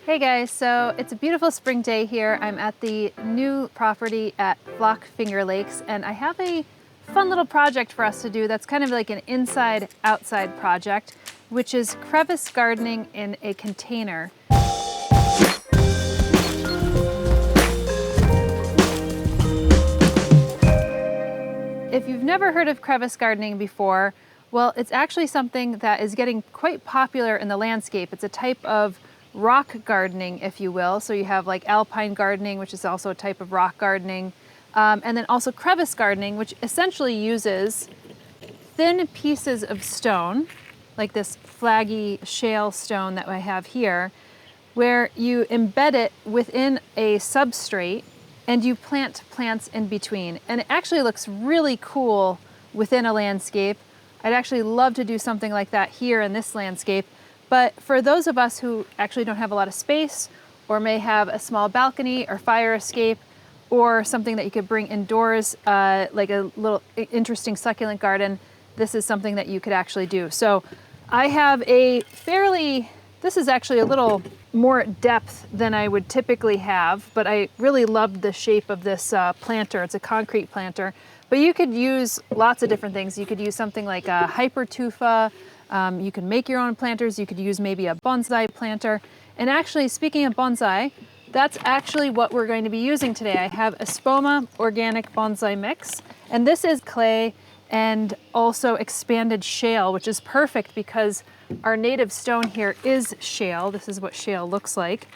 Hey guys, so it's a beautiful spring day here. I'm at the new property at Flock Finger Lakes, and I have a fun little project for us to do that's kind of like an inside-outside project, which is crevice gardening in a container. If you've never heard of crevice gardening before, well, it's actually something that is getting quite popular in the landscape. It's a type of rock gardening, if you will. So you have like alpine gardening, which is also a type of rock gardening. And then also crevice gardening, which essentially uses thin pieces of stone, like this flaggy shale stone that I have here, where you embed it within a substrate and you plant plants in between. And it actually looks really cool within a landscape. I'd actually love to do something like that here in this landscape. But for those of us who actually don't have a lot of space, or may have a small balcony or fire escape, or something that you could bring indoors, like a little interesting succulent garden, this is something that you could actually do. So I have this is actually a little more depth than I would typically have, but I really loved the shape of this planter. It's a concrete planter, but you could use lots of different things. You could use something like a hyper tufa. You can make your own planters. You could use maybe a bonsai planter. And actually, speaking of bonsai, that's actually what we're going to be using today. I have Espoma Organic Bonsai mix, and this is clay and also expanded shale, which is perfect because our native stone here is shale. This is what shale looks like.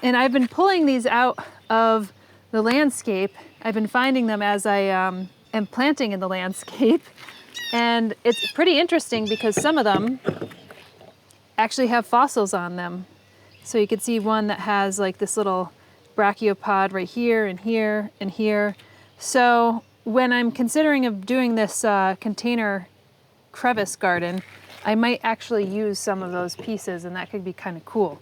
And I've been pulling these out of the landscape. I've been finding them as I am planting in the landscape. And it's pretty interesting because some of them actually have fossils on them. So you can see one that has like this little brachiopod right here and here and here. So when I'm considering of doing this container crevice garden, I might actually use some of those pieces, and that could be kind of cool.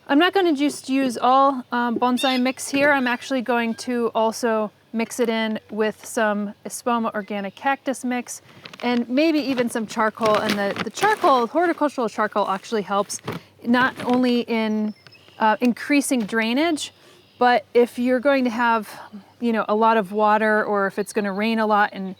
I'm not going to just use all bonsai mix here. I'm actually going to also mix it in with some Espoma Organic Cactus mix and maybe even some charcoal. And the charcoal, horticultural charcoal, actually helps not only in increasing drainage, but if you're going to have, a lot of water, or if it's going to rain a lot in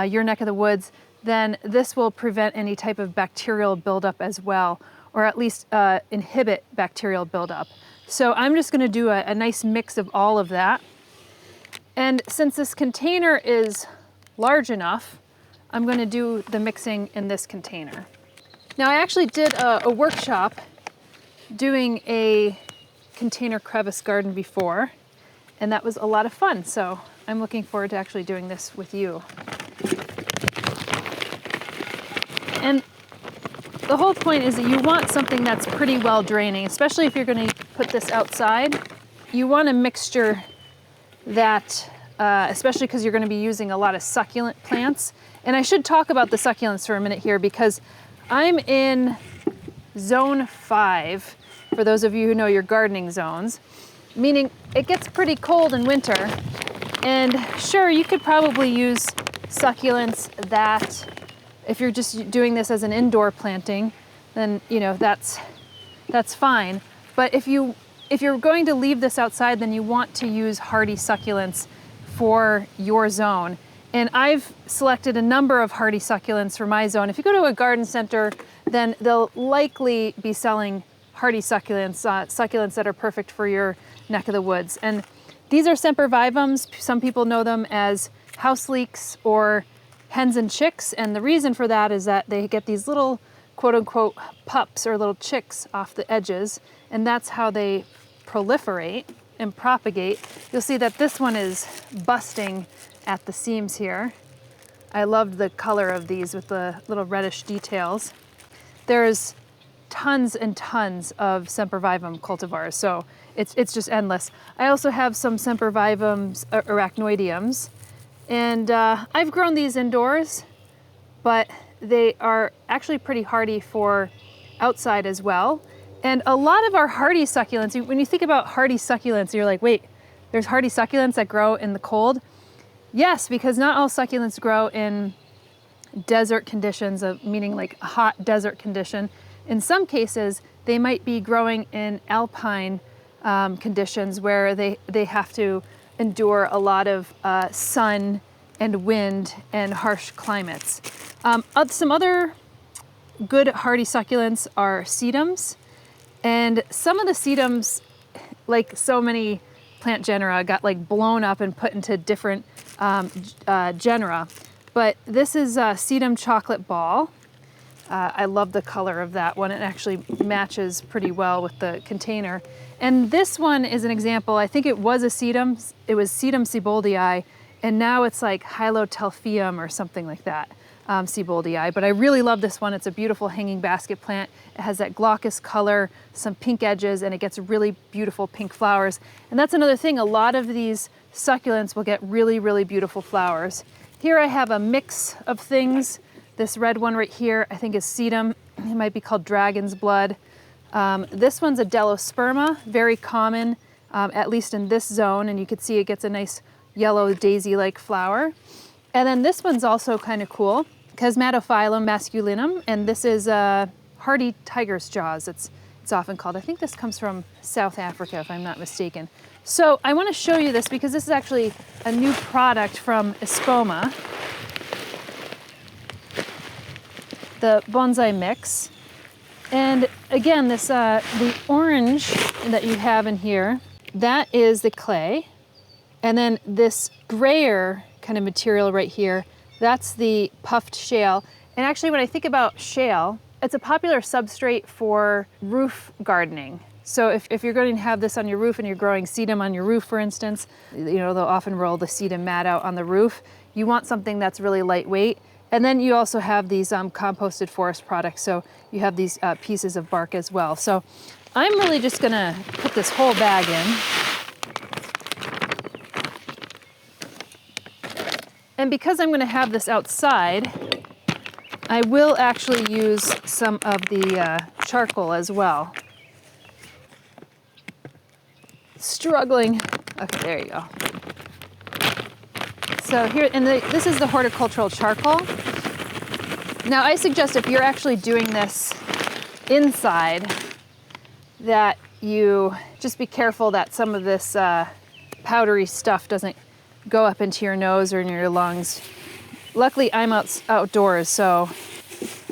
your neck of the woods, then this will prevent any type of bacterial buildup as well, or at least inhibit bacterial buildup. So I'm just going to do a nice mix of all of that. And since this container is large enough, I'm going to do the mixing in this container. Now, I actually did a workshop doing a container crevice garden before, and that was a lot of fun. So I'm looking forward to actually doing this with you. And the whole point is that you want something that's pretty well draining, especially if you're going to put this outside. You want a mixture that, especially because you're going to be using a lot of succulent plants. And I should talk about the succulents for a minute here, because I'm in zone 5, for those of you who know your gardening zones, meaning it gets pretty cold in winter. And sure, you could probably use succulents that, if you're just doing this as an indoor planting, then that's fine. But if you're going to leave this outside, then you want to use hardy succulents for your zone. And I've selected a number of hardy succulents for my zone. If you go to a garden center, then they'll likely be selling hardy succulents, succulents that are perfect for your neck of the woods. And these are sempervivums. Some people know them as house leeks or hens and chicks. And the reason for that is that they get these little quote unquote pups or little chicks off the edges. And that's how they proliferate and propagate. You'll see that this one is busting at the seams here. I loved the color of these with the little reddish details. There's tons and tons of sempervivum cultivars, so it's just endless. I also have some sempervivums arachnoideums, and I've grown these indoors, but they are actually pretty hardy for outside as well. And a lot of our hardy succulents, when you think about hardy succulents, you're like, wait, there's hardy succulents that grow in the cold? Yes, because not all succulents grow in desert conditions, meaning like a hot desert condition. In some cases, they might be growing in alpine conditions where they have to endure a lot of sun and wind and harsh climates. Some other good hardy succulents are sedums, and some of the sedums, like so many plant genera, got like blown up and put into different genera. But this is sedum chocolate ball. I love the color of that one. It actually matches pretty well with the container. And this one is an example. I think it was a sedum. It was Sedum sieboldii, and now it's like Hylotelphium or something like that, sieboldii. But I really love this one. It's a beautiful hanging basket plant. It has that glaucous color, some pink edges, and it gets really beautiful pink flowers. And that's another thing. A lot of these succulents will get really, really beautiful flowers. Here I have a mix of things. This red one right here, I think is sedum. It might be called dragon's blood. This one's a Delosperma, very common, at least in this zone, and you can see it gets a nice yellow daisy-like flower. And then this one's also kind of cool, Chasmatophyllum masculinum, and this is hardy tiger's jaws, it's often called. I think this comes from South Africa, if I'm not mistaken. So I want to show you this because this is actually a new product from Espoma, the bonsai mix. And again, this the orange that you have in here, that is the clay. And then this grayer kind of material right here, that's the puffed shale. And actually, when I think about shale, it's a popular substrate for roof gardening. So if you're going to have this on your roof and you're growing sedum on your roof, for instance, you know, they'll often roll the sedum mat out on the roof. You want something that's really lightweight. And then you also have these composted forest products. So you have these pieces of bark as well. So I'm really just gonna put this whole bag in. And because I'm gonna have this outside, I will actually use some of the charcoal as well. Struggling. Okay, there you go. So here, and this is the horticultural charcoal. Now I suggest if you're actually doing this inside, that you just be careful that some of this powdery stuff doesn't go up into your nose or in your lungs. Luckily I'm outdoors, so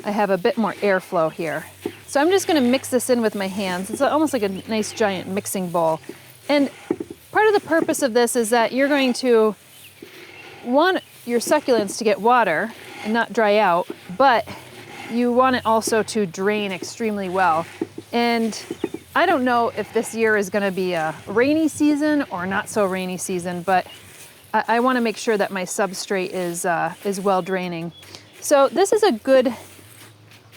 I have a bit more airflow here. So I'm just gonna mix this in with my hands. It's almost like a nice giant mixing bowl. And part of the purpose of this is that you're going to want your succulents to get water and not dry out, but you want it also to drain extremely well. And I don't know if this year is going to be a rainy season or not so rainy season, but I want to make sure that my substrate is well draining. So this is a good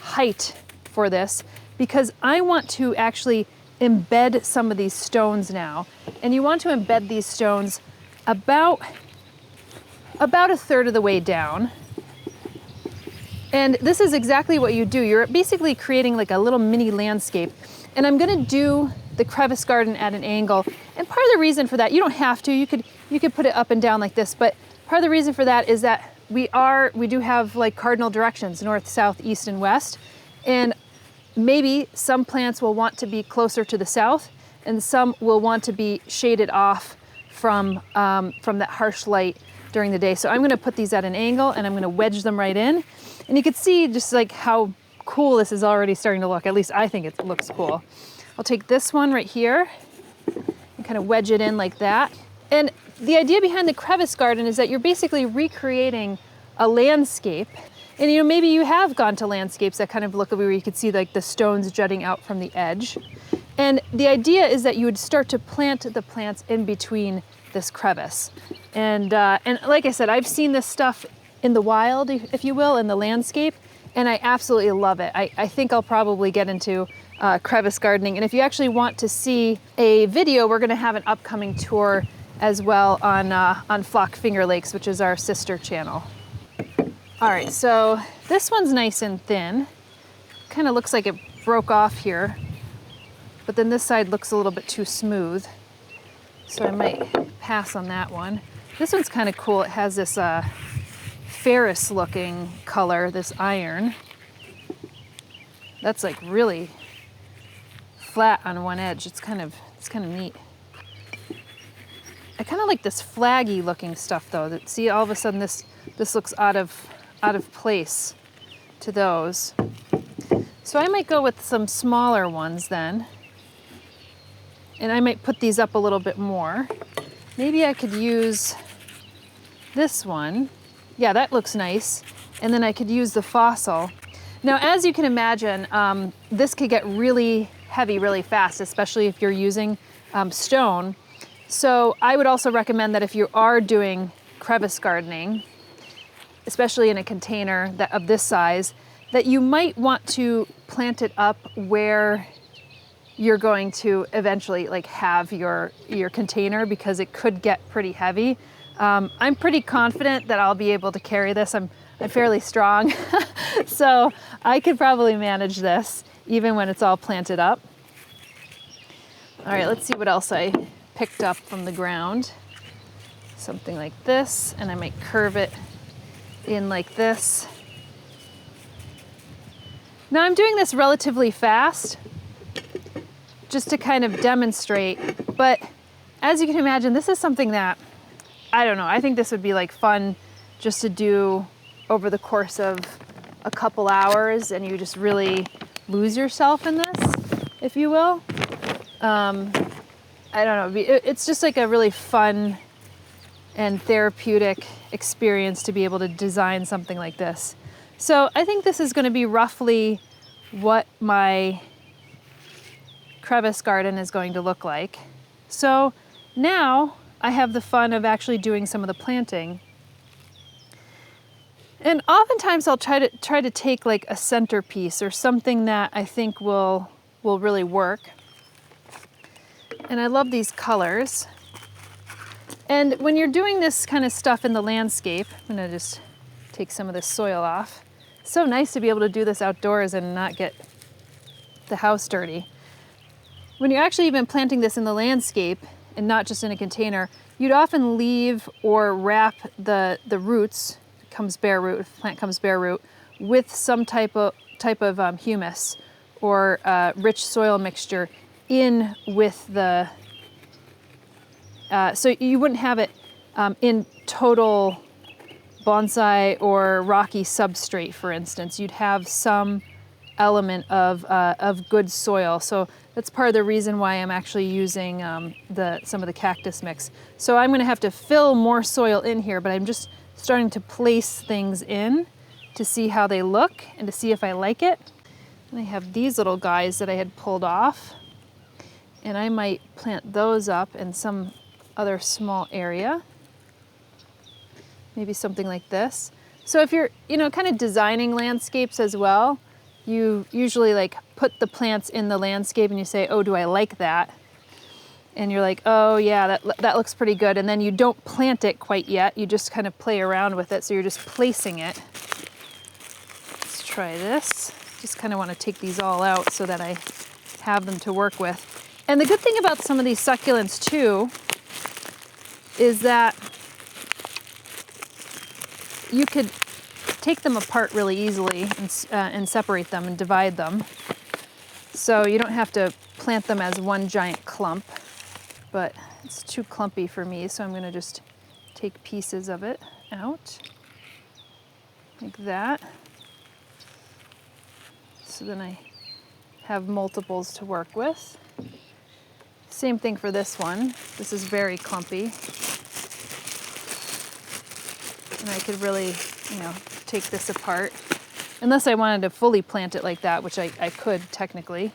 height for this because I want to actually embed some of these stones now. And you want to embed these stones about a third of the way down. And this is exactly what you do. You're basically creating like a little mini landscape. And I'm gonna do the crevice garden at an angle. And part of the reason for that, you don't have to, you could put it up and down like this, but part of the reason for that is that we do have like cardinal directions, north, south, east, and west. And maybe some plants will want to be closer to the south and some will want to be shaded off from that harsh light during the day. So I'm gonna put these at an angle and I'm gonna wedge them right in. And you can see just like how cool this is already starting to look. At least I think it looks cool. I'll take this one right here and kind of wedge it in like that. And the idea behind the crevice garden is that you're basically recreating a landscape. And you know, maybe you have gone to landscapes that kind of look where you could see like the stones jutting out from the edge. And the idea is that you would start to plant the plants in between this crevice. And like I said, I've seen this stuff in the wild, if you will, in the landscape, and I absolutely love it. I think I'll probably get into crevice gardening. And if you actually want to see a video, we're gonna have an upcoming tour as well on Flock Finger Lakes, which is our sister channel. All right, so this one's nice and thin. Kind of looks like it broke off here, but then this side looks a little bit too smooth. So I might pass on that one. This one's kind of cool. It has this ferrous looking color, this iron. That's like really flat on one edge. It's kind of neat. I kind of like this flaggy looking stuff though. See, all of a sudden this looks out of place to those. So I might go with some smaller ones then. And I might put these up a little bit more. Maybe I could use this one. Yeah, that looks nice. And then I could use the fossil. Now, as you can imagine, this could get really heavy really fast, especially if you're using stone. So I would also recommend that if you are doing crevice gardening, especially in a container of this size, that you might want to plant it up where you're going to eventually like have your container, because it could get pretty heavy. I'm pretty confident that I'll be able to carry this. I'm fairly strong, so I could probably manage this even when it's all planted up. All right, let's see what else I picked up from the ground. Something like this, and I might curve it in like this. Now I'm doing this relatively fast, just to kind of demonstrate, but as you can imagine, this is something that, I don't know, I think this would be like fun just to do over the course of a couple hours, and you just really lose yourself in this, if you will. I don't know, it's just like a really fun and therapeutic experience to be able to design something like this. So I think this is going to be roughly what my crevice garden is going to look like. So now I have the fun of actually doing some of the planting. And oftentimes I'll try to take like a centerpiece or something that I think will really work. And I love these colors. And when you're doing this kind of stuff in the landscape, I'm gonna just take some of this soil off. It's so nice to be able to do this outdoors and not get the house dirty. When you're actually even planting this in the landscape and not just in a container, you'd often leave or wrap the roots, comes bare root, if the plant comes bare root, with some type of humus or rich soil mixture in with the, so you wouldn't have it in total bonsai or rocky substrate, for instance. You'd have some element of good soil. So that's part of the reason why I'm actually using some of the cactus mix. So I'm gonna have to fill more soil in here, but I'm just starting to place things in to see how they look and to see if I like it. And I have these little guys that I had pulled off, and I might plant those up in some other small area. Maybe something like this. So if you're, kind of designing landscapes as well, you usually like put the plants in the landscape and you say, oh, do I like that? And you're like, oh yeah, that looks pretty good. And then you don't plant it quite yet. You just kind of play around with it. So you're just placing it. Let's try this. Just kind of want to take these all out so that I have them to work with. And the good thing about some of these succulents too is that you could take them apart really easily and separate them and divide them. So you don't have to plant them as one giant clump, but it's too clumpy for me, so I'm gonna just take pieces of it out, like that. So then I have multiples to work with. Same thing for this one. This is very clumpy. And I could really, take this apart. Unless I wanted to fully plant it like that, which I could technically.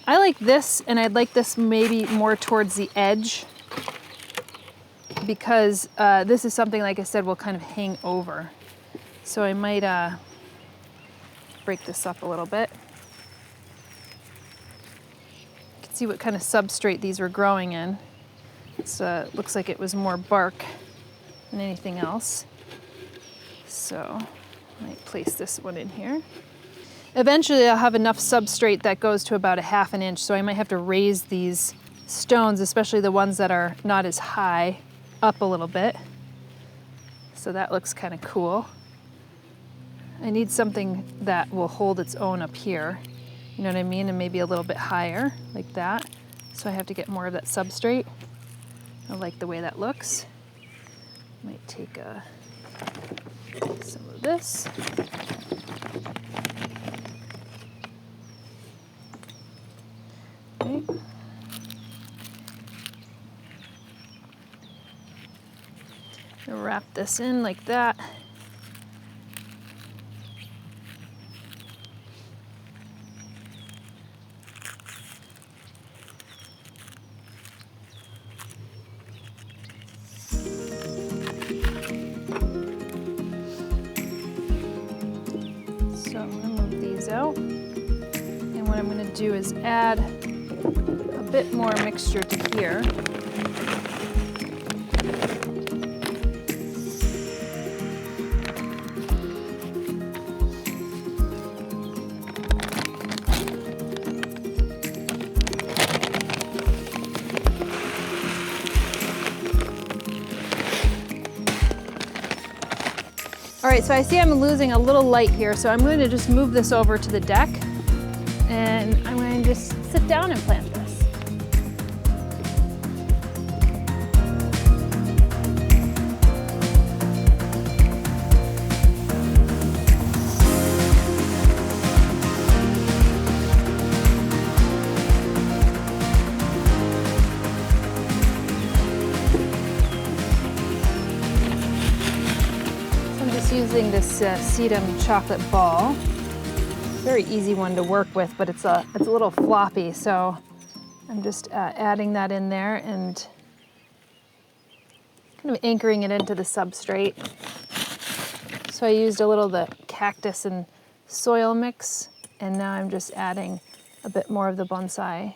I like this, and I'd like this maybe more towards the edge, because this is something, like I said, will kind of hang over. So I might break this up a little bit. You can see what kind of substrate these were growing in. It looks like it was more bark than anything else. So I might place this one in here. Eventually I'll have enough substrate that goes to about 1/2 inch, so I might have to raise these stones, especially the ones that are not as high, up a little bit. So that looks kind of cool. I need something that will hold its own up here. You know what I mean? And maybe a little bit higher, like that. So I have to get more of that substrate. I like the way that looks. Might take some of this. Okay. Wrap this in like that. So I'm going to move these out. And what I'm going to do is add a bit more mixture to here. All right, so I see I'm losing a little light here, so I'm going to just move this over to the deck, and I'm going to just sit down and plant this. Using this sedum chocolate ball. Very easy one to work with, but it's a little floppy, so I'm just adding that in there and kind of anchoring it into the substrate. So I used a little of the cactus and soil mix, and now I'm just adding a bit more of the bonsai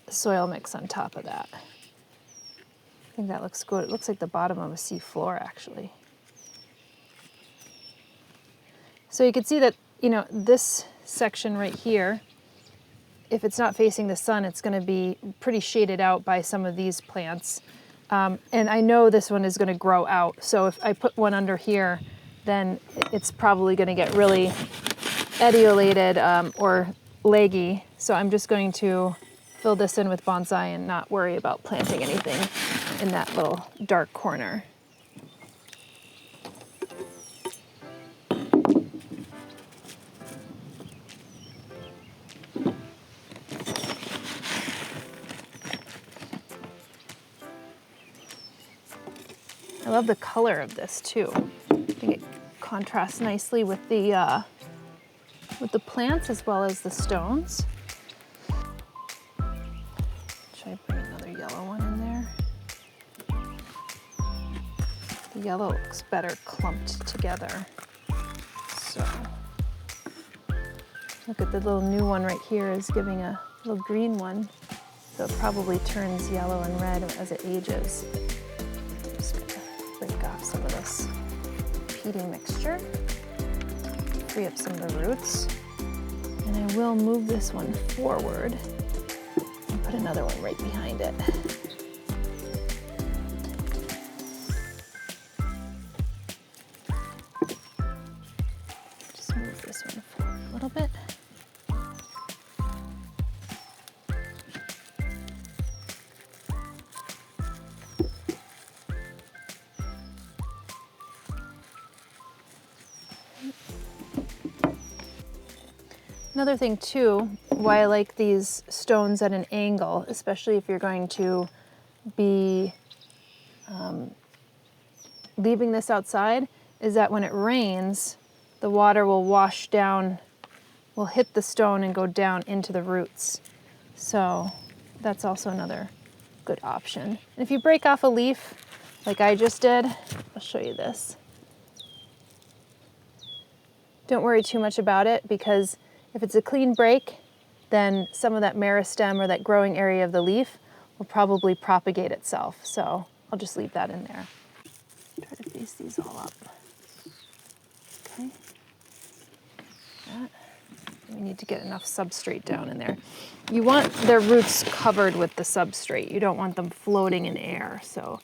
soil mix on top of that. I think that looks good. It looks like the bottom of a sea floor, actually. So you can see that, you know, this section right here, if it's not facing the sun, it's going to be pretty shaded out by some of these plants. And I know this one is going to grow out. So if I put one under here, then it's probably going to get really etiolated or leggy. So I'm just going to fill this in with bonsai and not worry about planting anything in that little dark corner. I love the color of this too. I think it contrasts nicely with the plants as well as the stones. Should I bring another yellow one in there? The yellow looks better clumped together. So look at the little new one right here is giving a little green one. So it probably turns yellow and red as it ages. Break off some of this peaty mixture, free up some of the roots, and I will move this one forward and put another one right behind it. Just move this one forward a little bit. Another thing too, why I like these stones at an angle, especially if you're going to be leaving this outside, is that when it rains, the water will wash down, will hit the stone and go down into the roots. So that's also another good option. And if you break off a leaf, like I just did, I'll show you this. Don't worry too much about it, because if it's a clean break, then some of that meristem or that growing area of the leaf will probably propagate itself. So I'll just leave that in there. Try to face these all up. Okay. That. We need to get enough substrate down in there. You want their roots covered with the substrate. You don't want them floating in air. So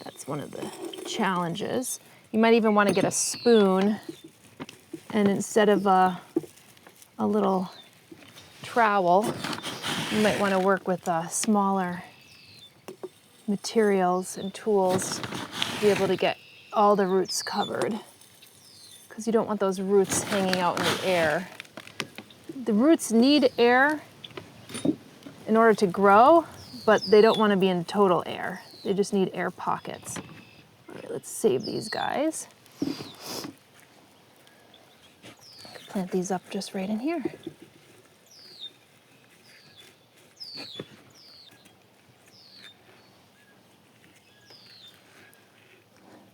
that's one of the challenges. You might even want to get a spoon, and instead of a little trowel, you might want to work with smaller materials and tools to be able to get all the roots covered, because you don't want those roots hanging out in the air. The roots need air in order to grow, but they don't want to be in total air. They just need air pockets. All right, let's save these guys. Plant these up just right in here.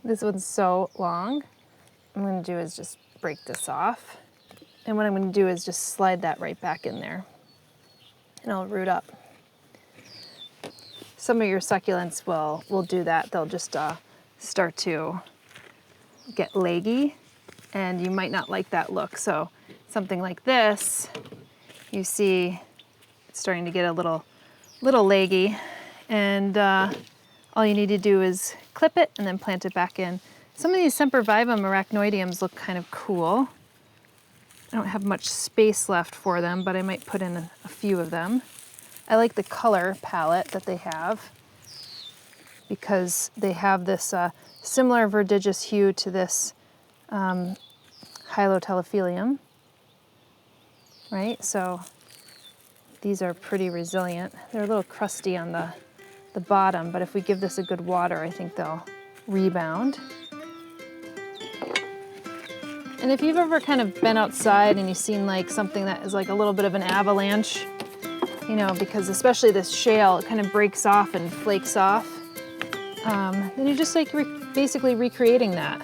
This one's so long. What I'm going to do is just break this off. And what I'm going to do is just slide that right back in there. And it'll root up. Some of your succulents will do that. They'll just start to get leggy, and you might not like that look. So something like this, you see it's starting to get a little leggy, and all you need to do is clip it and then plant it back in. Some of these Sempervivum arachnoideums look kind of cool. I don't have much space left for them, but I might put in a few of them. I like the color palette that they have because they have this similar verdigris hue to this Hylotelophilium, right? So these are pretty resilient. They're a little crusty on the bottom, but if we give this a good water, I think they'll rebound. And if you've ever kind of been outside and you've seen like something that is like a little bit of an avalanche, you know, because especially this shale, it kind of breaks off and flakes off, then you're just like basically recreating that.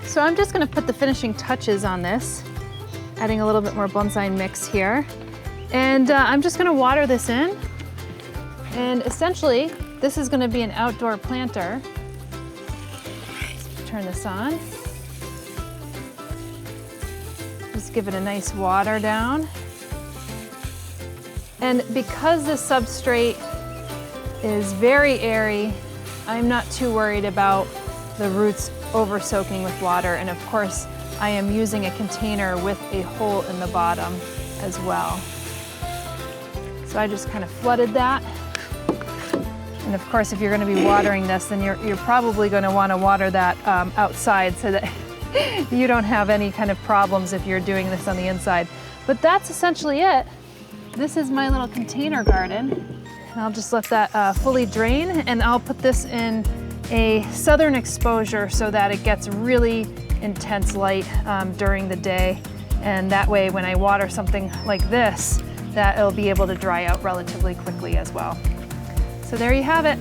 So I'm just going to put the finishing touches on this, adding a little bit more bonsai mix here. And I'm just going to water this in. And essentially, this is going to be an outdoor planter. Let's turn this on. Just give it a nice water down. And because the substrate is very airy, I'm not too worried about the roots over soaking with water. And of course, I am using a container with a hole in the bottom as well. So I just kind of flooded that. And of course, if you're going to be watering this, then you're probably going to want to water that outside so that you don't have any kind of problems if you're doing this on the inside. But that's essentially it. This is my little container garden. And I'll just let that fully drain, and I'll put this in a southern exposure so that it gets really intense light during the day. And that way, when I water something like this, that it'll be able to dry out relatively quickly as well. So there you have it.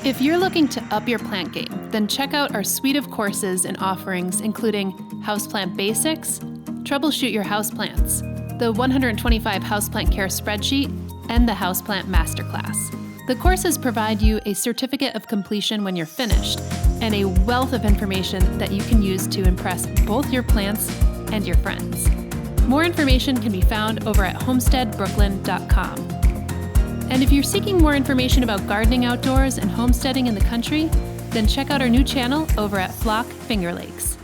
If you're looking to up your plant game, then check out our suite of courses and offerings, including Houseplant Basics, Troubleshoot Your Houseplants, the 125 Houseplant Care Spreadsheet, and the Houseplant Masterclass. The courses provide you a certificate of completion when you're finished, and a wealth of information that you can use to impress both your plants and your friends. More information can be found over at homesteadbrooklyn.com. And if you're seeking more information about gardening outdoors and homesteading in the country, then check out our new channel over at Flock Finger Lakes.